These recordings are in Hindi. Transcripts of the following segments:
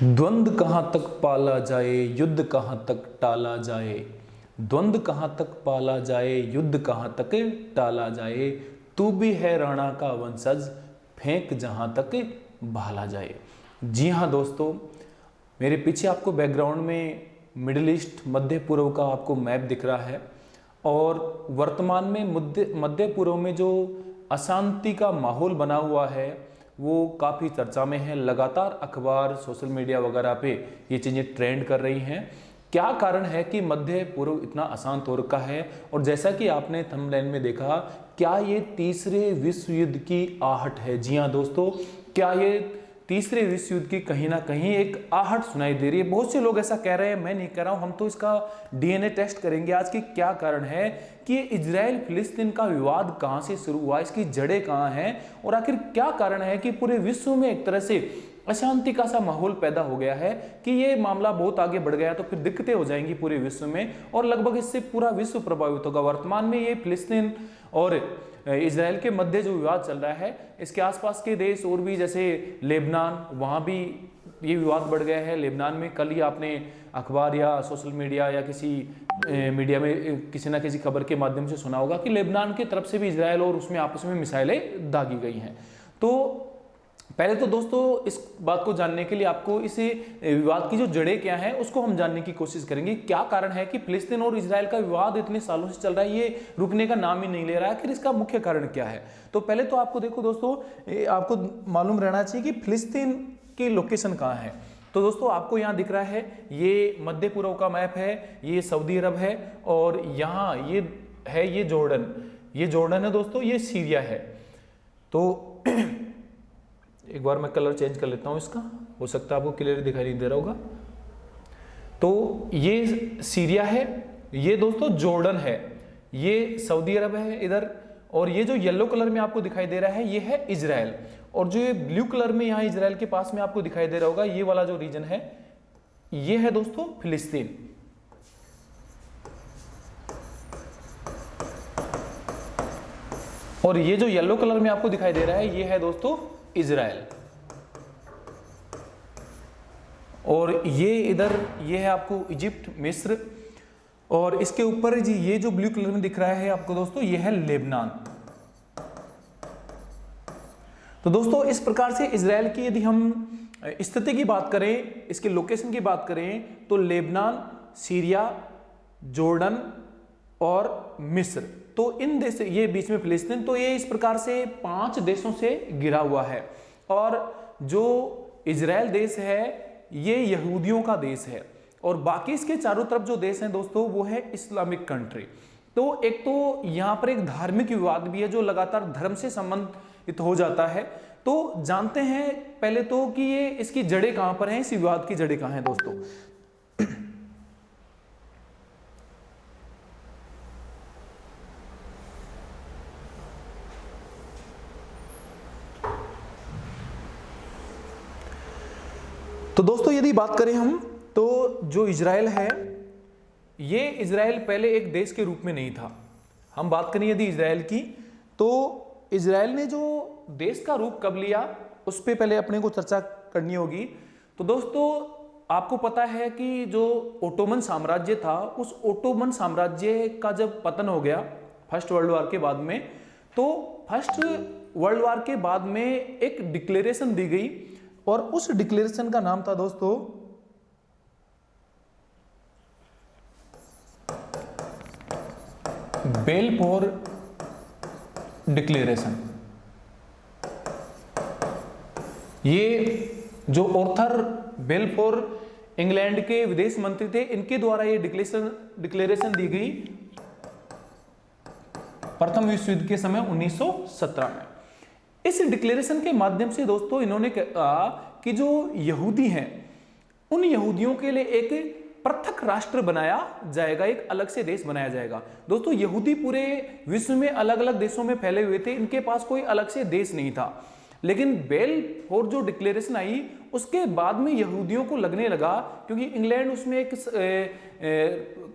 द्वंद्व कहाँ तक पाला जाए, युद्ध कहाँ तक टाला जाए। द्वंद्व कहाँ तक पाला जाए, युद्ध कहाँ तक टाला जाए। तू भी है राणा का वंशज, फेंक जहाँ तक भाला जाए। जी हाँ दोस्तों, मेरे पीछे आपको बैकग्राउंड में मिडिल ईस्ट, मध्य पूर्व का आपको मैप दिख रहा है। और वर्तमान में मध्य पूर्व में जो अशांति का माहौल बना हुआ है वो काफ़ी चर्चा में है। लगातार अखबार, सोशल मीडिया वगैरह पे ये चीज़ें ट्रेंड कर रही हैं। क्या कारण है कि मध्य पूर्व इतना अशांत हो रखा है। और जैसा कि आपने थंबनेल में देखा, क्या ये तीसरे विश्व युद्ध की आहट है। जी हाँ दोस्तों, क्या ये तीसरे विश्व युद्ध की कहीं ना कहीं एक आहट सुनाई दे रही है। बहुत से लोग ऐसा कह रहे हैं, मैं नहीं कह रहा हूं। हम तो इसका डीएनए टेस्ट करेंगे आज कि क्या कारण है कि इजराइल फिलिस्तीन का विवाद कहां से शुरू हुआ, इसकी जड़ें कहां हैं और आखिर क्या कारण है कि पूरे विश्व में एक तरह से अशांति का सा माहौल पैदा हो गया है कि ये मामला बहुत आगे बढ़ गया तो फिर दिक्कतें हो जाएंगी पूरे विश्व में और लगभग इससे पूरा विश्व प्रभावित होगा। वर्तमान में ये फिलिस्तीन और इजराइल के मध्य जो विवाद चल रहा है, इसके आसपास के देश और भी जैसे लेबनान, वहाँ भी ये विवाद बढ़ गया है। लेबनान में कल ही आपने अखबार या सोशल मीडिया या किसी मीडिया में किसी ना किसी खबर के माध्यम से सुना होगा कि लेबनान की तरफ से भी इजराइल और उसमें आपस में मिसाइलें दागी गई हैं। तो पहले तो दोस्तों इस बात को जानने के लिए आपको इस विवाद की जो जड़ें क्या हैं उसको हम जानने की कोशिश करेंगे। क्या कारण है कि फिलिस्तीन और इजराइल का विवाद इतने सालों से चल रहा है, ये रुकने का नाम ही नहीं ले रहा है। आखिर इसका मुख्य कारण क्या है। तो पहले तो आपको देखो दोस्तों, आपको मालूम रहना चाहिए कि फिलिस्तीन की लोकेशन कहाँ है। तो दोस्तों आपको यहाँ दिख रहा है, ये मध्य पूर्व का मैप है, ये सऊदी अरब है और यहाँ ये है ये जॉर्डन है दोस्तों, ये सीरिया है। तो एक बार मैं कलर चेंज कर लेता हूं इसका, हो सकता है आपको क्लियर दिखाई नहीं दे रहा होगा। तो ये सीरिया है, ये दोस्तों जॉर्डन है, ये सऊदी अरब है इधर, और ये जो येलो कलर में आपको दिखाई दे रहा है ये है इजराइल। और जो ये ब्लू कलर में यहाँ इजराइल के पास में आपको दिखाई दे रहा होगा, ये वाला जो रीजन है ये है दोस्तों फिलिस्तीन। और ये जो येलो कलर में आपको दिखाई दे रहा है ये है दोस्तों इजराइल। और ये इधर ये है आपको इजिप्ट, मिस्र, और इसके ऊपर जी ये जो ब्लू कलर में दिख रहा है आपको दोस्तों ये है लेबनान। तो दोस्तों इस प्रकार से इजराइल की यदि हम स्थिति की बात करें, इसके लोकेशन की बात करें तो लेबनान, सीरिया, जॉर्डन और मिस्र, तो इन देश, ये बीच में फिलिस्तीन, तो ये इस प्रकार से 5 देशों से घिरा हुआ है। और जो इजराइल देश है ये यहूदियों का देश है और बाकी इसके चारों तरफ जो देश हैं दोस्तों वो है इस्लामिक कंट्री। तो एक तो यहाँ पर एक धार्मिक विवाद भी है जो लगातार धर्म से संबंधित हो जाता है। तो जानते हैं पहले तो कि ये इसकी जड़ें कहाँ पर हैं, इस विवाद की जड़ें कहाँ हैं दोस्तों। तो दोस्तों यदि बात करें हम, तो जो इजराइल है ये इजराइल पहले एक देश के रूप में नहीं था। हम बात करें यदि इजराइल की, तो इजराइल ने जो देश का रूप कब लिया उस पर पहले अपने को चर्चा करनी होगी। तो दोस्तों आपको पता है कि जो ओटोमन साम्राज्य था, उस ओटोमन साम्राज्य का जब पतन हो गया फर्स्ट वर्ल्ड वॉर के बाद में, तो फर्स्ट वर्ल्ड वॉर के बाद में एक डिक्लेरेशन दी गई और उस डिक्लेरेशन का नाम था दोस्तों बेलफोर डिक्लेरेशन। ये जो ऑथर बेलफोर इंग्लैंड के विदेश मंत्री थे, इनके द्वारा ये डिक्लेरेशन दी गई प्रथम विश्व युद्ध के समय 1917 में। इस डिक्लेरेशन के माध्यम से दोस्तों इन्होंने कहा कि जो यहूदी हैं उन यहूदियों के लिए एक पृथक राष्ट्र बनाया जाएगा, एक अलग से देश बनाया जाएगा। दोस्तों यहूदी पूरे विश्व में अलग अलग देशों में फैले हुए थे, इनके पास कोई अलग से देश नहीं था। लेकिन बेलफोर जो डिक्लेरेशन आई उसके बाद में यहूदियों को लगने लगा, क्योंकि इंग्लैंड उसमें एक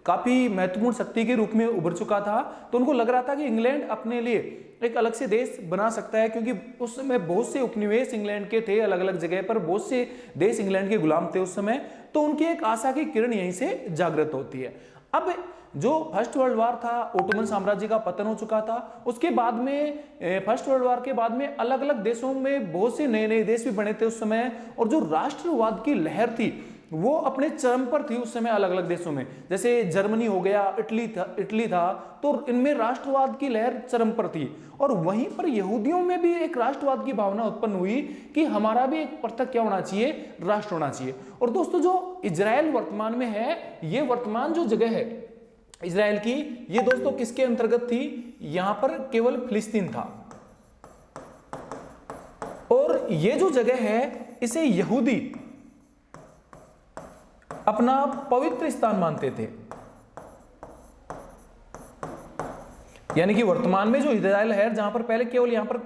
काफी महत्वपूर्ण शक्ति के रूप में उभर चुका था। तो उनको लग रहा था कि इंग्लैंड अपने लिए एक अलग से देश बना सकता है, क्योंकि उस समय बहुत से उपनिवेश इंग्लैंड के थे, अलग अलग जगह पर बहुत से देश इंग्लैंड के गुलाम थे उस समय। तो उनकी एक आशा की किरण यहीं से जागृत होती है। अब जो फर्स्ट वर्ल्ड वार था, ओटोमन साम्राज्य का पतन हो चुका था। उसके बाद में फर्स्ट वर्ल्ड वार के बाद में अलग अलग देशों में बहुत से नए नए देश भी बने थे उस समय, और जो राष्ट्रवाद की लहर थी वो अपने चरम पर थी उस समय अलग अलग देशों में। जैसे जर्मनी हो गया, इटली था, तो इनमें राष्ट्रवाद की लहर चरम पर थी। और वहीं पर यहूदियों में भी एक राष्ट्रवाद की भावना उत्पन्न हुई कि हमारा भी एक पृथक क्या होना चाहिए, राष्ट्र होना चाहिए। और दोस्तों जो इजराइल वर्तमान में है, ये वर्तमान जो जगह है इजराइल की, ये दोस्तों किसके अंतर्गत थी, यहां पर केवल फिलिस्तीन था। और ये जो जगह है इसे यहूदी अपना पवित्र स्थान मानते थे। यानी कि वर्तमान में जो इजराइल है, जहां पर पहले केवल यहां पर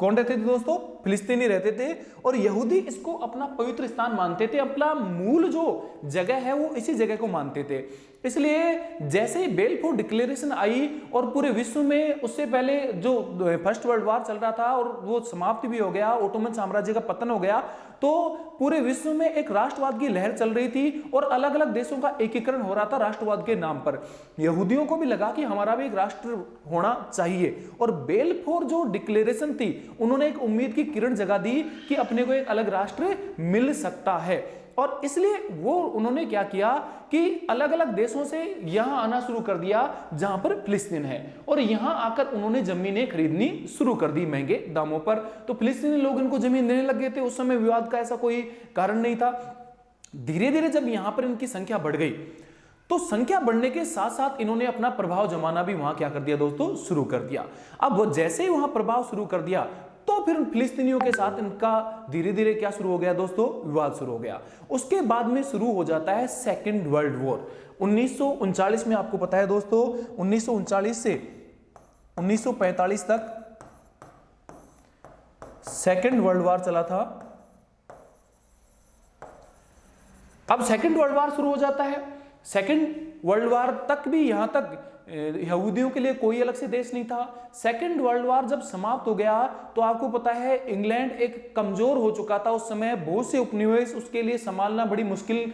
कौन रहते थे दोस्तों, फिलिस्तीनी रहते थे, और यहूदी इसको अपना पवित्र स्थान मानते थे, अपना मूल जो जगह है वो इसी जगह को मानते थे। इसलिए जैसे ही बेलफोर डिक्लेरेशन आई और पूरे विश्व में, उससे पहले जो फर्स्ट वर्ल्ड वार चल रहा था और वो समाप्त भी हो गया, ओटोमन साम्राज्य का पतन हो गया, तो पूरे विश्व में एक राष्ट्रवाद की लहर चल रही थी और अलग अलग देशों का एकीकरण हो रहा था राष्ट्रवाद के नाम पर। यहूदियों को भी लगा कि हमारा भी एक राष्ट्र होना चाहिए, और बेलफोर जो डिक्लेरेशन थी उन्होंने एक उम्मीद की किरण जगा दी कि अपने को एक अलग राष्ट्र मिल सकता है। और इसलिए वो उन्होंने क्या किया कि अलग अलग देशों से यहां आना शुरू कर दिया जहां पर फिलिस्तीन है, और यहां आकर उन्होंने जमीनें खरीदनी शुरू कर दी महंगे दामों पर। तो फिलिस्तीनी लोग इनको जमीन देने लग गए थे। उस समय विवाद का ऐसा कोई कारण नहीं था। धीरे धीरे जब यहां पर इनकी संख्या बढ़ गई, तो संख्या बढ़ने के साथ साथ इन्होंने अपना प्रभाव जमाना भी वहां क्या कर दिया दोस्तों, शुरू कर दिया। अब वो जैसे ही वहां प्रभाव शुरू कर दिया, तो फिर फिलिस्तीनियों के साथ इनका धीरे धीरे क्या शुरू हो गया दोस्तों, विवाद शुरू हो गया। उसके बाद में शुरू हो जाता है सेकेंड वर्ल्ड वॉर 1939 में। आपको पता है दोस्तों 1939 से 1945 तक सेकेंड वर्ल्ड वॉर चला था। अब सेकेंड वर्ल्ड वॉर शुरू हो जाता है। सेकेंड वर्ल्ड वॉर तक भी यहां तक यहूदियों के लिए कोई अलग से देश नहीं था। सेकेंड वर्ल्ड वॉर जब समाप्त हो गया, तो आपको पता है इंग्लैंड एक कमजोर हो चुका था उस समय, बहुत से उपनिवेश उसके लिए संभालना बड़ी मुश्किल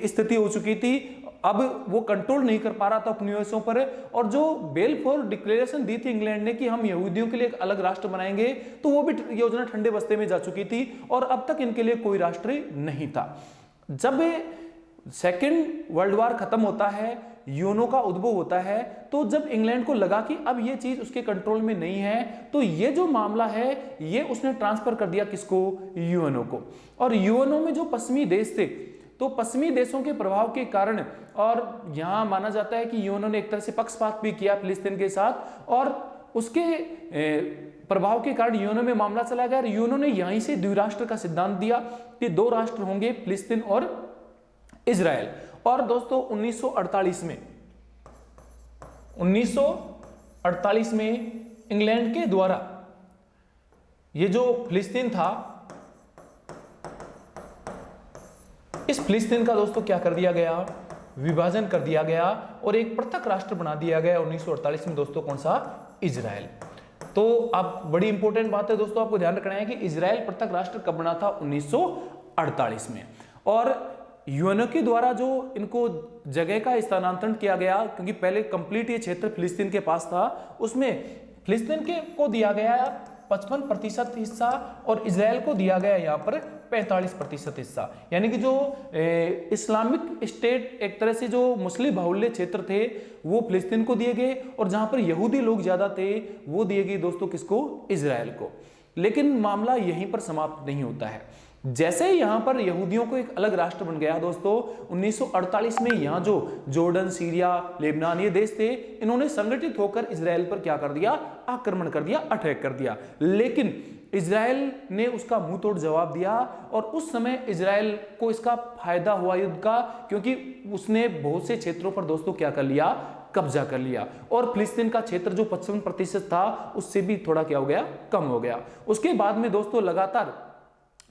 स्थिति हो चुकी थी। अब वो कंट्रोल नहीं कर पा रहा था उपनिवेशों पर, और जो बेलफोर डिक्लेरेशन दी थी इंग्लैंड ने कि हम यहूदियों के लिए एक अलग राष्ट्र बनाएंगे, तो वो भी योजना ठंडे बस्ते में जा चुकी थी, और अब तक इनके लिए कोई राष्ट्र नहीं था। जब सेकेंड वर्ल्ड वॉर खत्म होता है, यूएनओ का उद्भव होता है, तो जब इंग्लैंड को लगा कि अब ये चीज उसके कंट्रोल में नहीं है, तो ये जो मामला है ये उसने ट्रांसफर कर दिया किसको, यूएनओ को। और यूएनओ में जो पश्चिमी देश थे, तो पश्चिमी देशों के प्रभाव के कारण, और यहां माना जाता है कि यूएनओ ने एक तरह से पक्षपात भी किया फिलिस्तीन के साथ, और उसके प्रभाव के कारण यूएनओ में मामला चला गया। यूएनओ ने यहीं से द्विराष्ट्र का सिद्धांत दिया कि दो राष्ट्र होंगे, फिलिस्तीन और इजराइल। और दोस्तों 1948 में इंग्लैंड के द्वारा ये जो फिलिस्तीन था, इस फिलिस्तीन का दोस्तों क्या कर दिया गया, विभाजन कर दिया गया और एक पृथक राष्ट्र बना दिया गया 1948 में दोस्तों। कौन सा, इजराइल। तो अब बड़ी इंपॉर्टेंट बात है दोस्तों, आपको ध्यान रखना है कि इजराइल पृथक राष्ट्र कब बना था, 1948 में। और यूएनओ के द्वारा जो इनको जगह का स्थानांतरण किया गया, क्योंकि पहले कंप्लीट ये क्षेत्र फिलिस्तीन के पास था, उसमें फिलिस्तीन के को दिया गया 55% हिस्सा और इजराइल को दिया गया यहाँ पर 45% हिस्सा। यानी कि जो इस्लामिक स्टेट, एक तरह से जो मुस्लिम बाहुल्य क्षेत्र थे, वो फिलिस्तीन को दिए गए, और जहां पर यहूदी लोग ज्यादा थे वो दिए गए दोस्तों किसको, इजराइल को। लेकिन मामला यहीं पर समाप्त नहीं होता है। जैसे ही यहां पर यहूदियों को एक अलग राष्ट्र बन गया दोस्तों, 1948 में यहां जो जॉर्डन, सीरिया, लेबनान ये देश थे, इन्होंने संगठित होकर इजराइल पर क्या कर दिया, आक्रमण कर दिया, अटैक कर दिया। लेकिन इजराइल ने उसका मुंह तोड़ जवाब दिया, और उस समय इजराइल को इसका फायदा हुआ युद्ध का, क्योंकि उसने बहुत से क्षेत्रों पर दोस्तों क्या कर लिया, कब्जा कर लिया। और फिलिस्तीन का क्षेत्र जो 55% था, उससे भी थोड़ा क्या हो गया, कम हो गया। उसके बाद में दोस्तों लगातार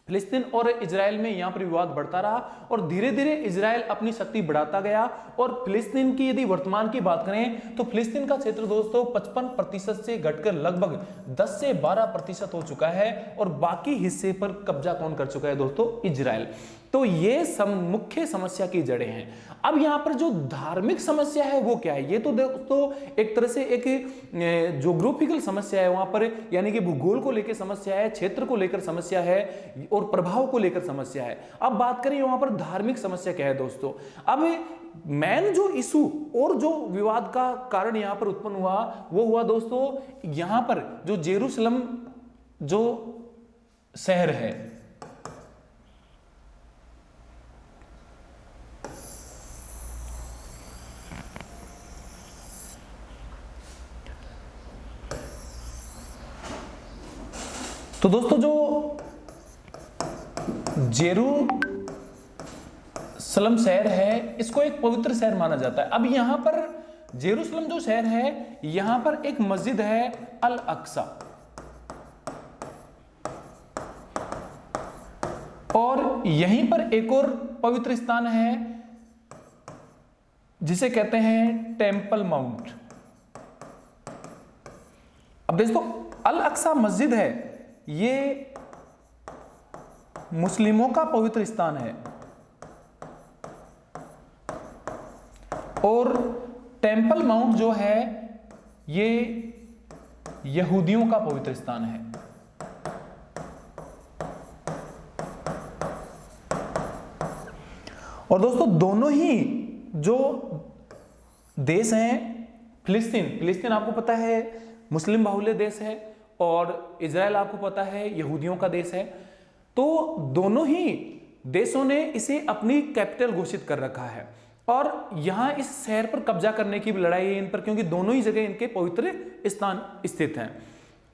फिलिस्तीन और इजराइल में यहां पर विवाद बढ़ता रहा और धीरे धीरे इजराइल अपनी शक्ति बढ़ाता गया। और फिलिस्तीन की यदि वर्तमान की बात करें तो फिलिस्तीन का क्षेत्र दोस्तों 55% से घटकर लगभग 10 से 12% हो चुका है और बाकी हिस्से पर कब्जा कौन कर चुका है दोस्तों? इजराइल। तो ये मुख्य समस्या की जड़ें हैं। अब यहां पर जो धार्मिक समस्या है वो क्या है? ये तो दोस्तों एक तरह से एक ज्योग्राफिकल समस्या है वहां पर, यानी कि भूगोल को लेकर समस्या है, क्षेत्र को लेकर समस्या है और प्रभाव को लेकर समस्या है। अब बात करें वहां पर धार्मिक समस्या क्या है दोस्तों? अब मेन जो इशू और जो विवाद का कारण यहां पर उत्पन्न हुआ वो हुआ दोस्तों यहां पर जो जेरूसलम जो शहर है, तो दोस्तों जो जेरूसलम शहर है इसको एक पवित्र शहर माना जाता है। अब यहां पर जेरूसलम जो शहर है यहां पर एक मस्जिद है अल अक्सा, और यहीं पर एक और पवित्र स्थान है जिसे कहते हैं टेंपल माउंट। अब दोस्तों अल अक्सा मस्जिद है ये मुस्लिमों का पवित्र स्थान है और टेंपल माउंट जो है ये यहूदियों का पवित्र स्थान है। और दोस्तों दोनों ही जो देश हैं, फिलिस्तीन आपको पता है मुस्लिम बाहुल्य देश है और इजराइल आपको पता है यहूदियों का देश है, तो दोनों ही देशों ने इसे अपनी कैपिटल घोषित कर रखा है और यहां इस शहर पर कब्जा करने की भी लड़ाई है इन पर, क्योंकि दोनों ही जगह इनके पवित्र स्थान स्थित हैं।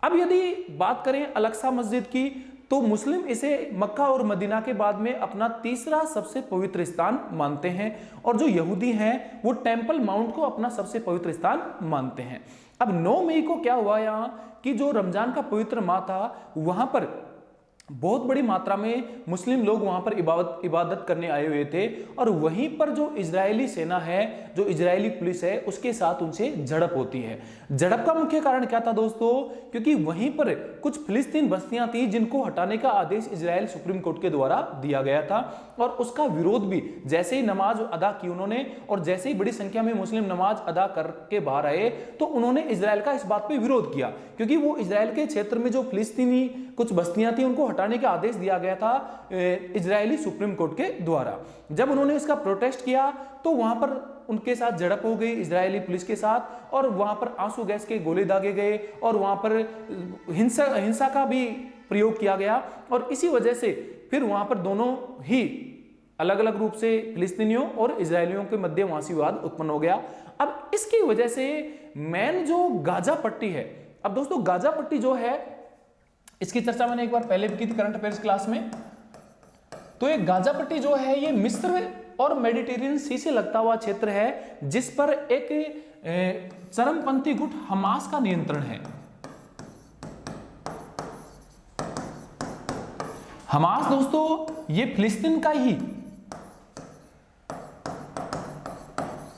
अब यदि बात करें अल अक्सा मस्जिद की तो मुस्लिम इसे मक्का और मदीना के बाद में अपना तीसरा सबसे पवित्र स्थान मानते हैं और जो यहूदी हैं वो टेंपल माउंट को अपना सबसे पवित्र स्थान मानते हैं। अब 9 मई को क्या हुआ यहाँ कि जो रमजान का पवित्र माह था वहां पर बहुत बड़ी मात्रा में मुस्लिम लोग वहां पर इबादत करने आए हुए थे और वहीं पर जो इजरायली सेना है, जो इजरायली पुलिस है, उसके साथ उनसे झड़प होती है। झड़प का मुख्य कारण क्या था दोस्तों? क्योंकि वहीं पर कुछ फिलिस्तीन बस्तियां थी जिनको हटाने का आदेश इजराइल सुप्रीम कोर्ट के द्वारा दिया गया था और उसका विरोध भी जैसे ही नमाज अदा की उन्होंने और जैसे ही बड़ी संख्या में मुस्लिम नमाज अदा करके बाहर आए तो उन्होंने इजराइल का इस बात पर विरोध किया, क्योंकि वो इजराइल के क्षेत्र में जो फिलिस्तीनी कुछ बस्तियां थी उनको हटाने का आदेश दिया गया था इजरायली सुप्रीम कोर्ट के द्वारा। जब उन्होंने इसका प्रोटेस्ट किया तो वहां पर उनके साथ झड़प हो गई इजरायली पुलिस के साथ और वहां पर आंसू गैस के गोले दागे गए और वहां पर हिंसा का भी प्रयोग किया गया और इसी वजह से फिर वहां पर दोनों ही अलग अलग रूप से फिलिस्तीनियों और इजरायलियों के मध्य वहां से विवाद उत्पन्न हो गया। अब इसकी वजह से मेन जो गाजा पट्टी है, अब दोस्तों गाजा पट्टी जो है इसकी चर्चा मैंने एक बार पहले भी की थी करंट अफेयर्स क्लास में। तो ये गाजा पट्टी जो है ये मिस्र और मेडिटेरियन सी से लगता हुआ क्षेत्र है जिस पर एक चरमपंथी गुट हमास का नियंत्रण है। हमास दोस्तों ये फिलिस्तीन का ही,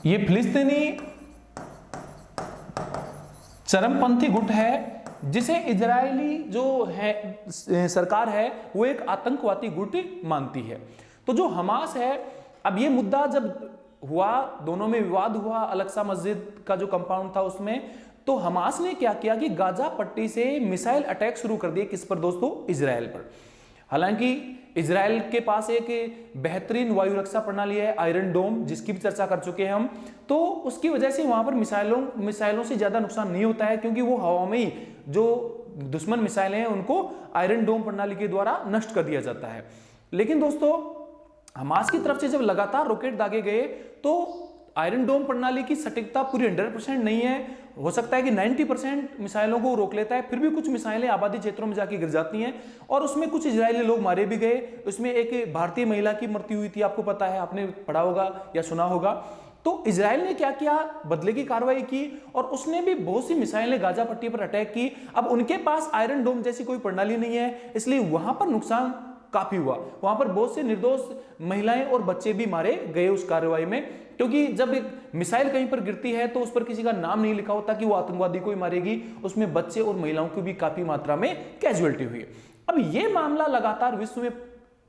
ये फिलिस्तीनी चरमपंथी गुट है जिसे इजरायली जो है सरकार है वो एक आतंकवादी गुट मानती है। तो जो हमास है, अब ये मुद्दा जब हुआ, दोनों में विवाद हुआ अल अक्सा मस्जिद का जो कंपाउंड था उसमें, तो हमास ने क्या किया कि गाजा पट्टी से मिसाइल अटैक शुरू कर दिए। किस पर दोस्तों? इजराइल पर। हालांकि इजराइल के पास एक बेहतरीन वायु रक्षा प्रणाली है आयरन डोम, जिसकी भी चर्चा कर चुके हैं हम, तो उसकी वजह से वहां पर मिसाइलों से ज्यादा नुकसान नहीं होता है, क्योंकि वो हवा में ही जो दुश्मन मिसाइलें हैं उनको आयरन डोम प्रणाली के द्वारा नष्ट कर दिया जाता है। लेकिन दोस्तों हमास की तरफ से जब लगातार रॉकेट दागे गए तो आयरन डोम प्रणाली की सटीकता पूरी 100% नहीं है। हो सकता है कि 90% मिसाइलों को रोक लेता है, फिर भी कुछ मिसाइलें आबादी क्षेत्रों में जाके गिर जाती हैं और उसमें कुछ इजरायली लोग मारे भी गए। उसमें एक भारतीय महिला की मृत्यु हुई थी, आपको पता है, आपने पढ़ा होगा या सुना होगा। तो इजराइल ने क्या किया? बदले की कार्रवाई की और उसने भी बहुत सी मिसाइलें गाजा पट्टी पर अटैक की। अब उनके पास आयरन डोम जैसी कोई प्रणाली नहीं है, इसलिए वहां पर नुकसान काफी हुआ। वहां पर बहुत से निर्दोष महिलाएं और बच्चे भी मारे गए उस कार्रवाई में, क्योंकि जब एक मिसाइल कहीं पर गिरती है तो उस पर किसी का नाम नहीं लिखा होता कि वो आतंकवादी को ही मारेगी, उसमें बच्चे और महिलाओं की भी काफी मात्रा में कैजुअलिटी हुई। अब यह मामला लगातार विश्व में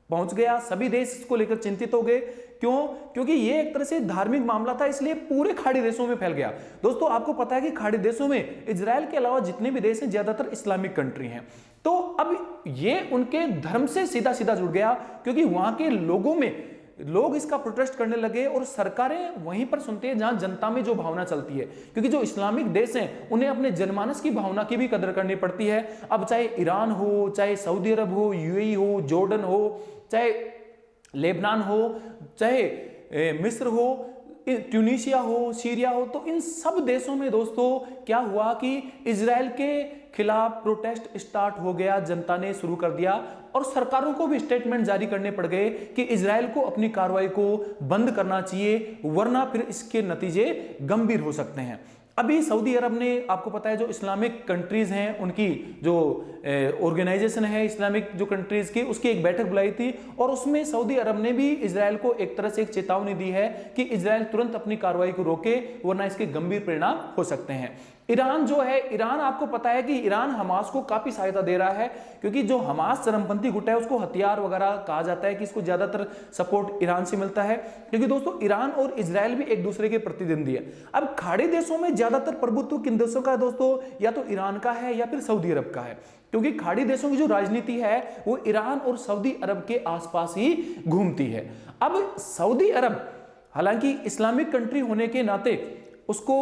पहुंच गया, सभी देश इसको लेकर चिंतित हो गए। क्यों? क्योंकि ये एक तरह से धार्मिक मामला था, इसलिए पूरे खाड़ी देशों में फैल गया। दोस्तों आपको पता है कि खाड़ी देशों में इजराइल के अलावा जितने भी देश हैं ज्यादातर इस्लामिक कंट्री हैं, तो अब ये उनके धर्म से सीधा सीधा जुड़ गया, क्योंकि वहां के लोग इसका प्रोटेस्ट करने लगे और सरकारें वहीं पर सुनते हैं जहां जनता में जो भावना चलती है, क्योंकि जो इस्लामिक देश हैं उन्हें अपने जनमानस की भावना की भी कदर करनी पड़ती है। अब चाहे ईरान हो, चाहे सऊदी अरब हो, यूएई हो, जॉर्डन हो, चाहे लेबनान हो, चाहे मिस्र हो, ट्यूनीशिया हो, सीरिया हो, तो इन सब देशों में दोस्तों क्या हुआ कि इजराइल के खिलाफ प्रोटेस्ट स्टार्ट हो गया, जनता ने शुरू कर दिया और सरकारों को भी स्टेटमेंट जारी करने पड़ गए कि इजराइल को अपनी कार्रवाई को बंद करना चाहिए, वरना फिर इसके नतीजे गंभीर हो सकते हैं। अभी सऊदी अरब ने, आपको पता है जो इस्लामिक कंट्रीज हैं उनकी जो ऑर्गेनाइजेशन है इस्लामिक जो कंट्रीज की, उसकी एक बैठक बुलाई थी और उसमें सऊदी अरब ने भी इजराइल को एक तरह से एक चेतावनी दी है कि इजराइल तुरंत अपनी कार्रवाई को रोके, वरना इसके गंभीर परिणाम हो सकते हैं। ईरान जो है, ईरान आपको पता है कि ईरान हमास को काफी सहायता दे रहा है, क्योंकि जो हमास चरमपंथी गुट है उसको हथियार वगैरह कहा जाता है कि इसको ज्यादातर सपोर्ट ईरान से मिलता है, क्योंकि दोस्तों ईरान और इजराइल भी एक दूसरे के प्रतिद्वंदी है। अब खाड़ी देशों में ज्यादातर प्रभुत्व किन देशों का है दोस्तों? या तो ईरान का है या फिर सऊदी अरब का है, क्योंकि खाड़ी देशों की जो राजनीति है वो ईरान और सऊदी अरब के आसपास ही घूमती है। अब सऊदी अरब हालांकि इस्लामिक कंट्री होने के नाते उसको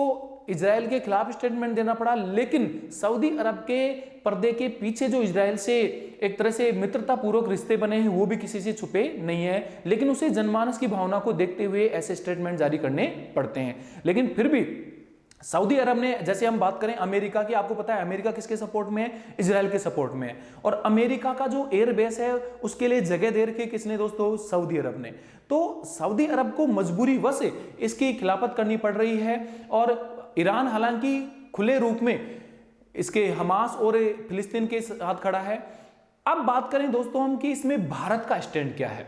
इजराइल के खिलाफ स्टेटमेंट देना पड़ा, लेकिन सऊदी अरब के पर्दे के पीछे जो इजराइल से एक तरह से मित्रतापूर्वक रिश्ते बने हैं वो भी किसी से छुपे नहीं है, लेकिन उसे जनमानस की भावना को देखते हुए ऐसे स्टेटमेंट जारी करने पड़ते हैं। लेकिन फिर भी सऊदी अरब ने, जैसे हम बात करें अमेरिका की, आपको पता है अमेरिका किसके सपोर्ट में है? इजराइल के सपोर्ट में है। और अमेरिका का जो एयरबेस है उसके लिए जगह दे रखी किसने दोस्तों? सऊदी अरब ने। तो सऊदी अरब को मजबूरी वश इसकी खिलाफत करनी पड़ रही है और ईरान हालांकि खुले रूप में इसके हमास और फिलिस्तीन के साथ खड़ा है। अब बात करें दोस्तों हम कि इसमें भारत का स्टैंड क्या है,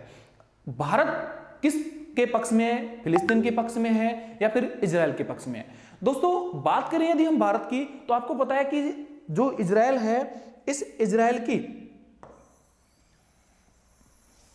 भारत किस के पक्ष में है? फिलिस्तीन के पक्ष में है या फिर इजराइल के पक्ष में है? दोस्तों बात करें यदि हम भारत की, तो आपको पता है कि जो इजराइल है, इस इजराइल की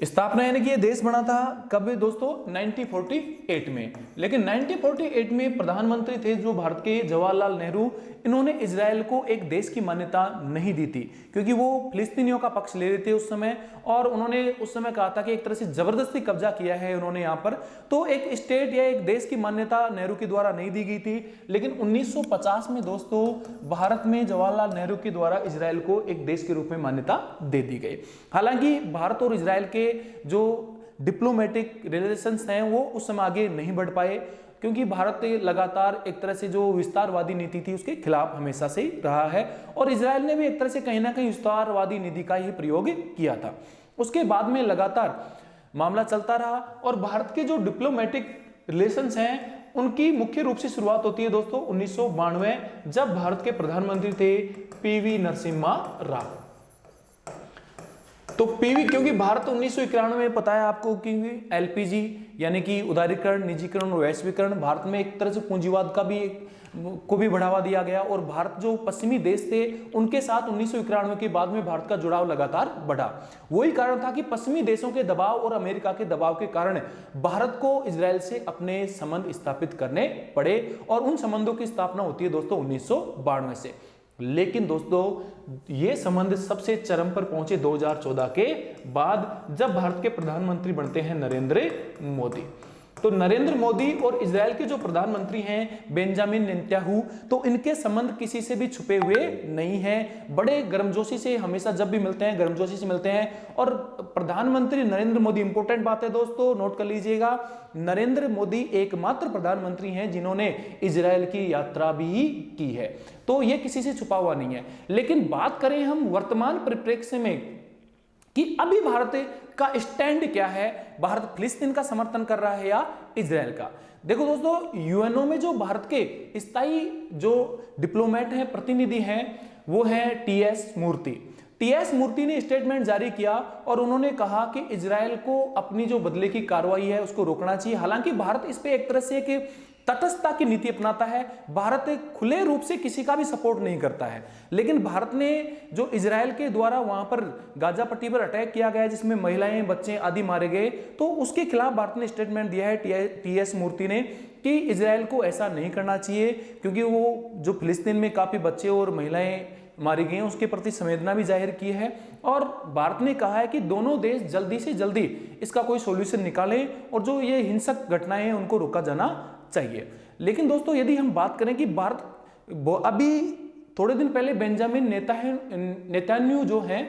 स्थापना यानी कि ये देश बना था कब दोस्तों? 1948 में। लेकिन 1948 में प्रधानमंत्री थे जो भारत के जवाहरलाल नेहरू, इन्होंने इजराइल को एक देश की मान्यता नहीं दी थी, क्योंकि वो फिलिस्तीनियों का पक्ष ले रहे थे उस समय, और उन्होंने उस समय कहा था कि एक तरह से जबरदस्ती कब्जा किया है उन्होंने यहाँ पर, तो एक स्टेट या एक देश की मान्यता नेहरू के द्वारा नहीं दी गई थी। लेकिन 1950 में दोस्तों भारत में जवाहरलाल नेहरू के द्वारा इजराइल को एक देश के रूप में मान्यता दे दी गई। हालांकि भारत और इजराइल के जो डिप्लोमेटिक रिलेशंस हैं वो उस समय आगे नहीं बढ़ पाए, क्योंकि भारत लगातार एक तरह से जो विस्तारवादी नीति थी उसके खिलाफ हमेशा से रहा है, और इजराइल ने भी एक तरह से कहीं ना कहीं विस्तारवादी नीति का ही प्रयोग किया था। उसके बाद में लगातार मामला चलता रहा और भारत के जो डिप्लोमेटिक रिलेशंस हैं उनकी मुख्य रूप से शुरुआत होती है दोस्तों 1992, जब भारत के प्रधानमंत्री थे पीवी नरसिम्हा राव। तो पीवी, क्योंकि भारत 1991 में पता है आपको कि एलपीजी यानी कि उदारीकरण, निजीकरण और वैश्वीकरण, भारत में एक तरह से पूंजीवाद को भी बढ़ावा दिया गया, और भारत जो पश्चिमी देश थे उनके साथ 1991 के बाद में भारत का जुड़ाव लगातार बढ़ा। वही कारण था कि पश्चिमी देशों के दबाव और अमेरिका के दबाव के कारण भारत को इजराइल से अपने संबंध स्थापित करने पड़े, और उन संबंधों की स्थापना होती है दोस्तों 1992 से। लेकिन दोस्तों ये संबंध सबसे चरम पर पहुंचे 2014 के बाद, जब भारत के प्रधानमंत्री बनते हैं नरेंद्र मोदी। तो नरेंद्र मोदी और इजराइल के जो प्रधानमंत्री हैं बेंजामिन नेतन्याहू, तो इनके संबंध किसी से भी छुपे हुए नहीं हैं, बड़े गर्मजोशी से हमेशा जब भी मिलते हैं गर्मजोशी से मिलते हैं। और प्रधानमंत्री नरेंद्र मोदी, इंपॉर्टेंट बात है दोस्तों, नोट कर लीजिएगा, नरेंद्र मोदी एकमात्र प्रधानमंत्री हैं जिन्होंने इजराइल की यात्रा भी की है, तो यह किसी से छुपा हुआ नहीं है। लेकिन बात करें हम वर्तमान परिप्रेक्ष्य में कि अभी भारत का स्टैंड क्या है, भारत फिलिस्तीन का समर्थन कर रहा है या इजराइल का? देखो दोस्तों, यूएनओ में जो भारत के स्थायी जो डिप्लोमेट हैं, प्रतिनिधि हैं, वो हैं टीएस मूर्ति। टीएस मूर्ति ने स्टेटमेंट जारी किया और उन्होंने कहा कि इजराइल को अपनी जो बदले की कार्रवाई है उसको रोकना चाहिए। हालांकि भारत इस पे एक तरह से कि तटस्थता की नीति अपनाता है, भारत खुले रूप से किसी का भी सपोर्ट नहीं करता है, लेकिन भारत ने जो इजराइल के द्वारा वहां पर गाजा पट्टी पर अटैक किया गया जिसमें महिलाएं बच्चे आदि मारे गए, तो उसके खिलाफ भारत ने स्टेटमेंट दिया है टीएस मूर्ति ने कि इजराइल को ऐसा नहीं करना चाहिए, क्योंकि वो जो फिलिस्तीन में काफी बच्चे और महिलाएं मारी गई हैं उसके प्रति संवेदना भी जाहिर की है। और भारत ने कहा है कि दोनों देश जल्दी से जल्दी इसका कोई सॉल्यूशन निकालें और जो ये हिंसक घटनाएं हैं उनको रोका जाना चाहिए। लेकिन दोस्तों यदि हम बात करें कि भारत अभी थोड़े दिन पहले बेंजामिन नेतन्याहू जो हैं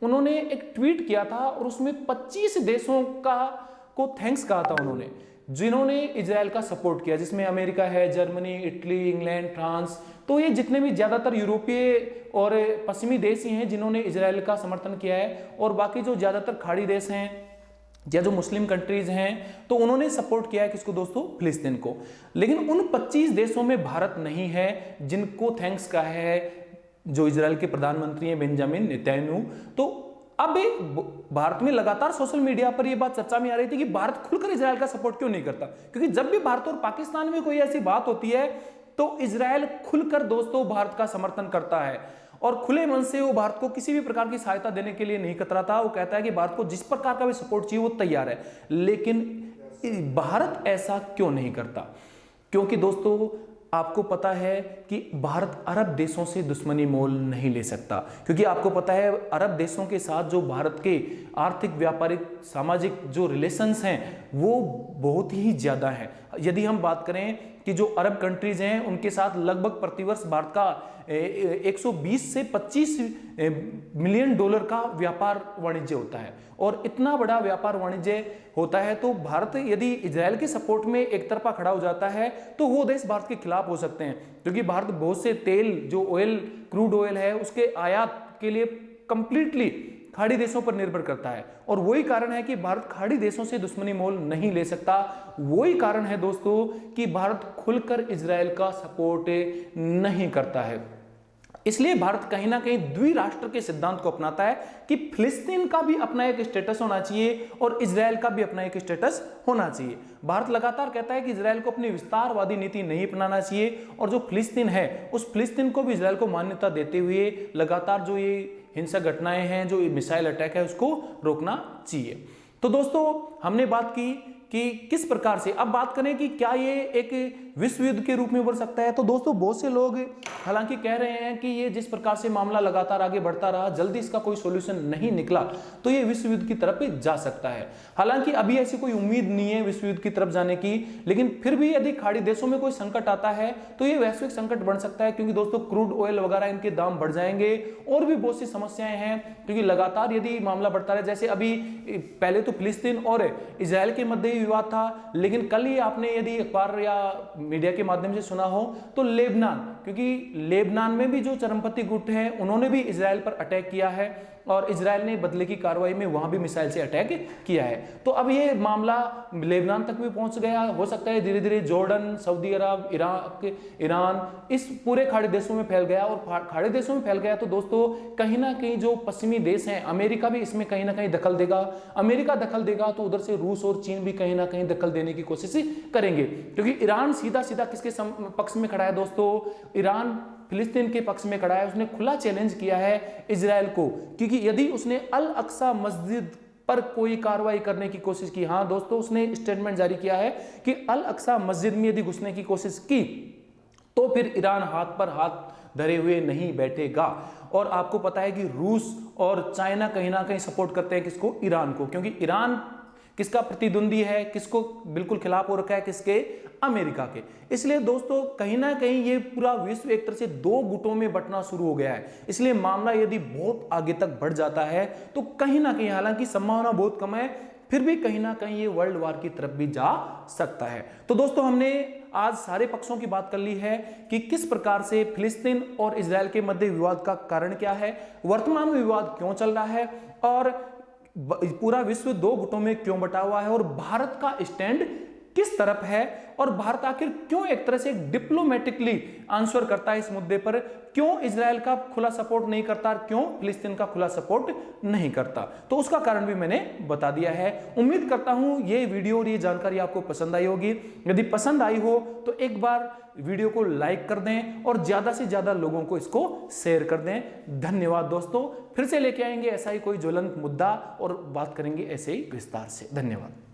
उन्होंने एक ट्वीट किया था और उसमें 25 देशों को थैंक्स कहा था उन्होंने, जिन्होंने इजराइल का सपोर्ट किया, जिसमें अमेरिका है, जर्मनी, इटली, इंग्लैंड, फ्रांस, तो ये जितने भी ज्यादातर यूरोपीय और पश्चिमी देश ही हैं जिन्होंने इजराइल का समर्थन किया है, और बाकी जो ज्यादातर खाड़ी देश हैं या जो मुस्लिम कंट्रीज हैं तो उन्होंने सपोर्ट किया है किसको दोस्तों, फिलिस्तीन को। लेकिन उन 25 देशों में भारत नहीं है जिनको थैंक्स कहा है जो इजराइल के प्रधानमंत्री हैं बेंजामिन नेतन्याहू। तो अब भारत में लगातार सोशल मीडिया पर यह बात चर्चा में आ रही थी कि भारत खुलकर इजराइल का सपोर्ट क्यों नहीं करता, क्योंकि जब भी भारत और पाकिस्तान में कोई ऐसी बात होती है तो इजराइल खुलकर दोस्तों भारत का समर्थन करता है और खुले मन से वो भारत को किसी भी प्रकार की सहायता देने के लिए नहीं कतराता। वो कहता है कि भारत को जिस प्रकार का भी सपोर्ट चाहिए वो तैयार है। लेकिन भारत ऐसा क्यों नहीं करता? क्योंकि दोस्तों आपको पता है कि भारत अरब देशों से दुश्मनी मोल नहीं ले सकता, क्योंकि आपको पता है अरब देशों के साथ जो भारत के आर्थिक, व्यापारिक, सामाजिक जो रिलेशंस हैं वो बहुत ही ज्यादा हैं। यदि हम बात करें कि जो अरब कंट्रीज हैं उनके साथ लगभग प्रतिवर्ष भारत का 120 से 25 मिलियन डॉलर का व्यापार वाणिज्य होता है, और इतना बड़ा व्यापार वाणिज्य होता है तो भारत यदि इजराइल के सपोर्ट में एक तरफा खड़ा हो जाता है तो वो देश भारत के खिलाफ हो सकते हैं, क्योंकि भारत बहुत से तेल, जो ऑयल, क्रूड ऑयल है, उसके आयात के लिए कंप्लीटली खाड़ी देशों पर निर्भर करता है। और वही कारण है कि भारत खाड़ी देशों से दुश्मनी मोल नहीं ले सकता। वही कारण है दोस्तों कि भारत खुलकर इजराइल का सपोर्ट नहीं करता है। इसलिए भारत कहीं ना कहीं द्विराष्ट्र के सिद्धांत को अपनाता है कि फिलिस्तीन का भी अपना एक स्टेटस होना चाहिए और इजराइल का भी अपना एक स्टेटस होना चाहिए। भारत लगातार कहता है कि इजराइल को अपनी विस्तारवादी नीति नहीं अपनाना चाहिए और जो फिलिस्तीन है उस फिलिस्तीन को भी इजराइल को मान्यता देते हुए लगातार जो ये हिंसक घटनाएं हैं, जो मिसाइल अटैक है, उसको रोकना चाहिए। तो दोस्तों हमने बात की कि किस प्रकार से, अब बात करें कि क्या ये एक विश्व युद्ध के रूप में उभर सकता है। तो दोस्तों बहुत से लोग हालांकि कह रहे हैं कि ये जिस प्रकार से मामला लगातार आगे बढ़ता रहा, जल्दी इसका कोई सॉल्यूशन नहीं निकला तो ये विश्व युद्ध की तरफ जा सकता है। हालांकि अभी ऐसी कोई उम्मीद नहीं है विश्व युद्ध की तरफ जाने की, लेकिन फिर भी यदि खाड़ी देशों में कोई संकट आता है तो ये वैश्विक संकट बन सकता है, क्योंकि दोस्तों क्रूड ऑयल वगैरह इनके दाम बढ़ जाएंगे और भी बहुत सी समस्याएं हैं, क्योंकि लगातार यदि मामला बढ़ता रहे, जैसे अभी पहले तो फिलिस्तीन और इजराइल के मध्य विवाद था, लेकिन कल ही आपने यदि अखबार या मीडिया के माध्यम से सुना हो तो लेबनान, क्योंकि लेबनान में भी जो चरमपंथी गुट हैं उन्होंने भी इजराइल पर अटैक किया है और इजराइल ने बदले की कार्रवाई में वहां भी मिसाइल से अटैक किया है। तो अब ये मामला लेबनान तक भी पहुंच गया, हो सकता है धीरे धीरे जॉर्डन, सऊदी अरब, इराक, ईरान, इस पूरे खाड़ी देशों में फैल गया। और खाड़ी देशों में फैल गया तो दोस्तों कहीं ना कहीं जो पश्चिमी देश हैं, अमेरिका भी इसमें कहीं ना कहीं दखल देगा। अमेरिका दखल देगा तो उधर से रूस और चीन भी कहीं ना कहीं दखल देने की कोशिश करेंगे, क्योंकि ईरान सीधा सीधा किसके पक्ष में खड़ा है दोस्तों? ईरान फिलिस्तीन के पक्ष में खड़ा है। उसने खुला चैलेंज किया है इजराइल को, क्योंकि यदि उसने अल अक्सा मस्जिद पर कोई कार्रवाई करने की कोशिश की, हाँ दोस्तों उसने स्टेटमेंट जारी किया है कि अल अक्सा मस्जिद में यदि घुसने की कोशिश की तो फिर ईरान हाथ पर हाथ धरे हुए नहीं बैठेगा। और आपको पता है कि रूस और चाइना कहीं ना कहीं सपोर्ट करते हैं किसको? ईरान को, क्योंकि ईरान किसका प्रतिद्वंदी है, किसको बिल्कुल खिलाफ हो रखा है? किसके? अमेरिका के। इसलिए दोस्तों कहीं ना कहीं ये पूरा विश्व एक तरह से दो गुटों में बंटना शुरू हो गया है। इसलिए मामला यदि बहुत आगे तक बढ़ जाता है तो कहीं ना कहीं, हालांकि संभावना बहुत कम है, फिर भी कहीं ना कहीं ये वर्ल्ड वार की तरफ भी जा सकता है। तो दोस्तों हमने आज सारे पक्षों की बात कर ली है कि किस प्रकार से फिलिस्तीन और इजराइल के मध्य विवाद का कारण क्या है, वर्तमान में विवाद क्यों चल रहा है और पूरा विश्व दो गुटों में क्यों बटा हुआ है और भारत का स्टैंड किस तरफ है और भारत आखिर क्यों एक तरह से डिप्लोमेटिकली आंसर करता है इस मुद्दे पर, क्यों इजराइल का खुला सपोर्ट नहीं करता, क्यों फिलिस्तीन का खुला सपोर्ट नहीं करता, तो उसका कारण भी मैंने बता दिया है। उम्मीद करता हूं ये वीडियो और ये जानकारी आपको पसंद आई होगी। यदि पसंद आई हो तो एक बार वीडियो को लाइक कर दें और ज्यादा से ज्यादा लोगों को इसको शेयर कर दें। धन्यवाद दोस्तों, फिर से लेके आएंगे ऐसा ही कोई ज्वलंत मुद्दा और बात करेंगे ऐसे ही विस्तार से। धन्यवाद।